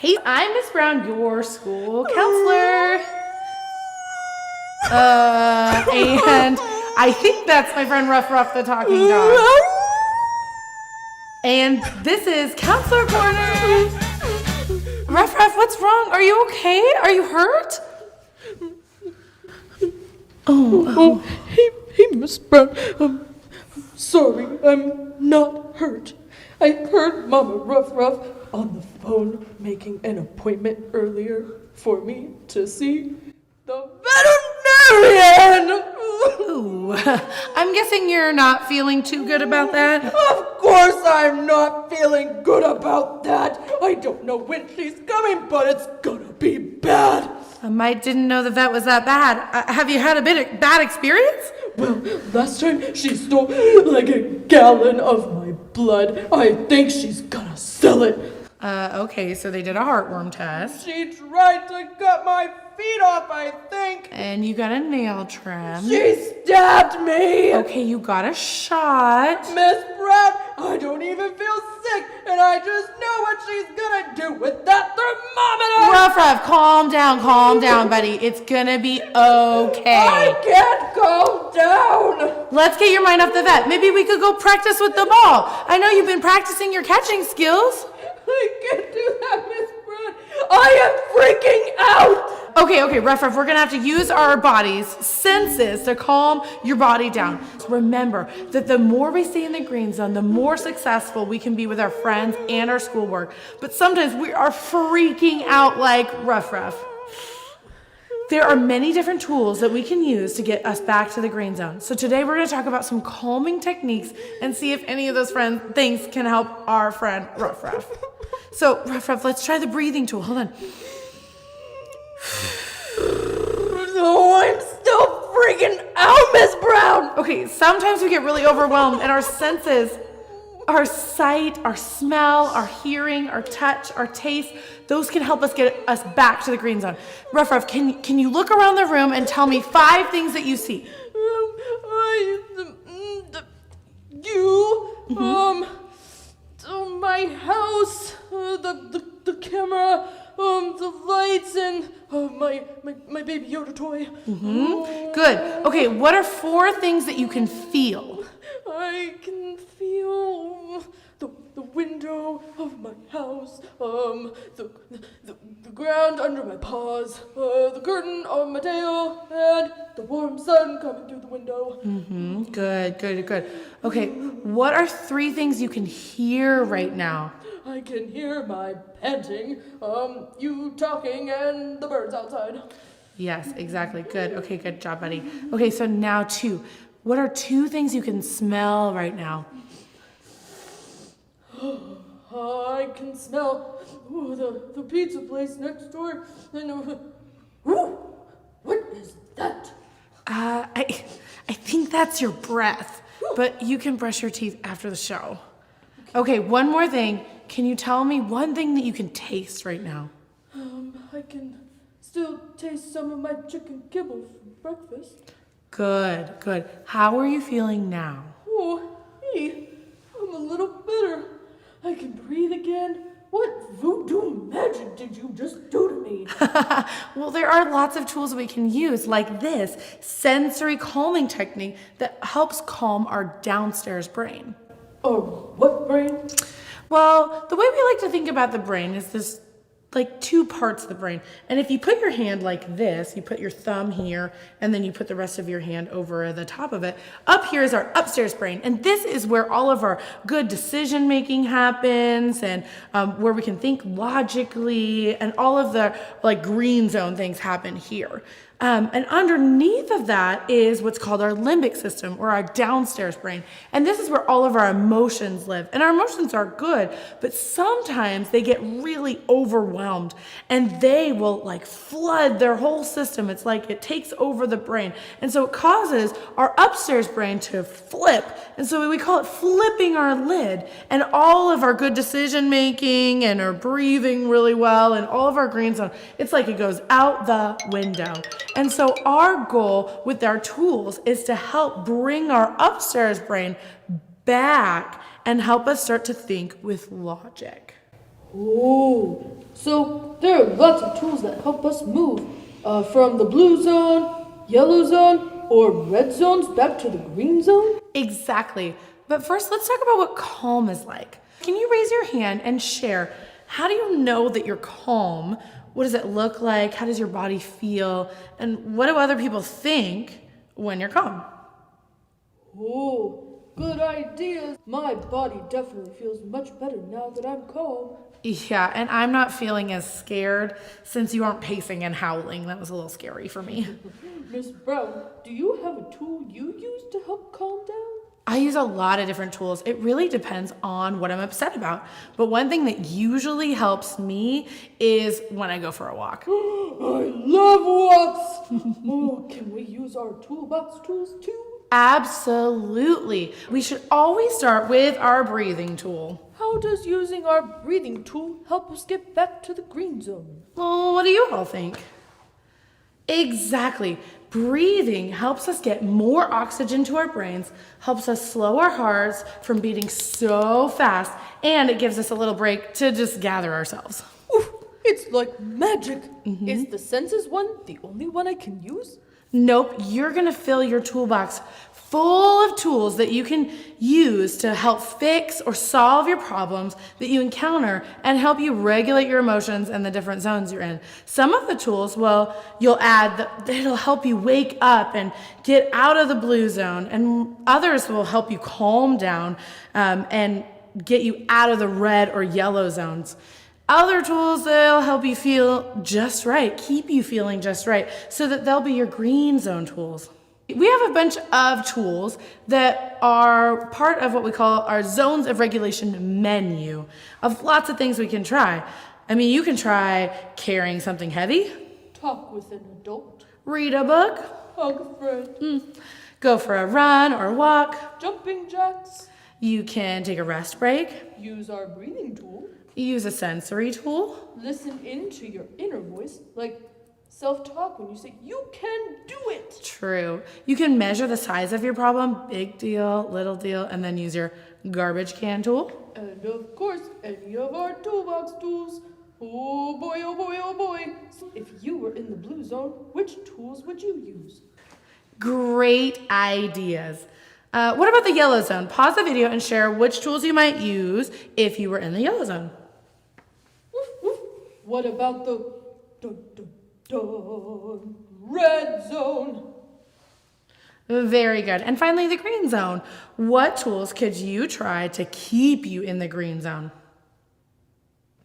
Hey, I'm Miss Brown, your school counselor. And I think that's my friend Ruff Ruff, the talking dog. And this is Counselor Corner. Ruff Ruff, what's wrong? Are you okay? Are you hurt? Oh, hey, Miss Brown. Sorry, I'm not hurt. I heard Mama Ruff Ruff on the phone making an appointment earlier for me to see the veterinarian. Ooh, I'm guessing you're not feeling too good about that. Of course I'm not feeling good about that. I don't know when she's coming, but it's gonna be bad. I didn't know the vet was that bad. Have you had a bad experience? Well, last time she stole like a gallon of my blood. I think she's gonna sell it. Okay, so they did a heartworm test. She tried to cut my feet off, I think. And you got a nail trim. She stabbed me. Okay, you got a shot. Miss Brown, I don't even feel sick, and I just know what she's gonna do with that thermometer. Ruff Ruff, calm down, buddy. It's gonna be okay. I can't calm down. Let's get your mind off the vet. Maybe we could go practice with the ball. I know you've been practicing your catching skills. I can't do that, Miss Brown. I am freaking out. Okay, Ruff Ruff, we're gonna have to use our body's senses to calm your body down. So remember that the more we stay in the green zone, the more successful we can be with our friends and our schoolwork. But sometimes we are freaking out like Ruff Ruff. There are many different tools that we can use to get us back to the green zone. So today we're gonna talk about some calming techniques and see if any of those things can help our friend Ruff Ruff. So Ruff Ruff, let's try the breathing tool. Hold on. No, I'm still freaking out, Miss Brown. Okay, sometimes we get really overwhelmed and our senses, our sight, our smell, our hearing, our touch, our taste, those can help us get us back to the green zone. Ruff Ruff, can you look around the room and tell me 5 things that you see? My house, the camera, the lights, and my baby Yoda toy. Good. Okay, what are 4 things that you can feel? I can feel the window of my house, the ground under my paws, the curtain on my tail, and the warm sun coming through the window. Good. Okay, what are 3 things you can hear right now? I can hear my panting, you talking, and the birds outside. Yes, exactly. Good. Okay, good job, buddy. Okay, so now 2. What are 2 things you can smell right now? I can smell the pizza place next door. And what is that? I think that's your breath, but you can brush your teeth after the show. Okay, one more thing. Can you tell me one thing that you can taste right now? I can still taste some of my chicken kibble for breakfast. Good. How are you feeling now? Oh, hey, I'm a little better. I can breathe again. What voodoo magic did you just do to me? Well, there are lots of tools we can use, like this sensory calming technique that helps calm our downstairs brain. Oh, what brain? Well, the way we like to think about the brain is this, like 2 parts of the brain. And if you put your hand like this, you put your thumb here, and then you put the rest of your hand over the top of it. Up here is our upstairs brain. And this is where all of our good decision making happens, and where we can think logically, and all of the like green zone things happen here. And underneath of that is what's called our limbic system, or our downstairs brain. And this is where all of our emotions live. And our emotions are good, but sometimes they get really overwhelmed and they will like flood their whole system. It's like it takes over the brain. And so it causes our upstairs brain to flip. And so we call it flipping our lid. And all of our good decision making and our breathing really well and all of our green zone, it's like it goes out the window. And so our goal with our tools is to help bring our upstairs brain back and help us start to think with logic. Oh, So there are lots of tools that help us move from the blue zone, yellow zone, or red zones back to the green zone. Exactly. But first, let's talk about what calm is like. Can you raise your hand and share, how do you know that you're calm? What does it look like? How does your body feel? And what do other people think when you're calm? Oh, good ideas. My body definitely feels much better now that I'm calm. Yeah, and I'm not feeling as scared since you aren't pacing and howling. That was a little scary for me. Miss Brown, do you have a tool you use to help calm down? I use a lot of different tools. It really depends on what I'm upset about. But one thing that usually helps me is when I go for a walk. I love walks. Oh, can we use our toolbox tools too? Absolutely. We should always start with our breathing tool. How does using our breathing tool help us get back to the green zone? Well, what do you all think? Exactly. Breathing helps us get more oxygen to our brains, helps us slow our hearts from beating so fast, and it gives us a little break to just gather ourselves. Oof, it's like magic. Is the senses one the only one I can use? Nope, you're gonna fill your toolbox full of tools that you can use to help fix or solve your problems that you encounter and help you regulate your emotions and the different zones you're in. Some of the tools, well, you'll add that'll help you wake up and get out of the blue zone, and others will help you calm down and get you out of the red or yellow zones. Other tools, they'll help you feel just right, keep you feeling just right, so that they'll be your green zone tools. We have a bunch of tools that are part of what we call our zones of regulation menu of lots of things we can try. I mean, you can try carrying something heavy, Talk with an adult, read a book, hug a friend, go for a run or walk. jumping jacks, You can take a rest break, use our breathing tool, use a sensory tool. listen into your inner voice, like self-talk when you say, you can do it. True. You can measure the size of your problem, big deal, little deal, and then use your garbage can tool. And of course, any of our toolbox tools. Oh boy, oh boy, oh boy. So if you were in the blue zone, which tools would you use? Great ideas. What about the yellow zone? Pause the video and share which tools you might use if you were in the yellow zone. Woof, woof. What about the red zone? Very good. And finally, the green zone. What tools could you try to keep you in the green zone?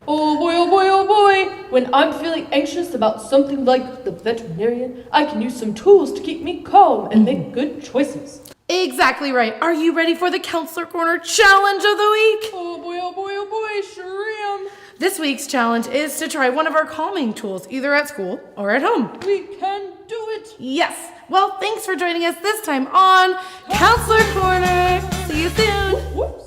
Oh boy, oh boy, oh boy. When I'm feeling anxious about something like the veterinarian, I can use some tools to keep me calm and make good choices. Exactly right. Are you ready for the Counselor Corner Challenge of the Week? Oh boy, oh boy, oh boy, sure am. This week's challenge is to try one of our calming tools, either at school or at home. We can do it. Yes. Well, thanks for joining us this time on Counselor Corner. See you soon. Whoops.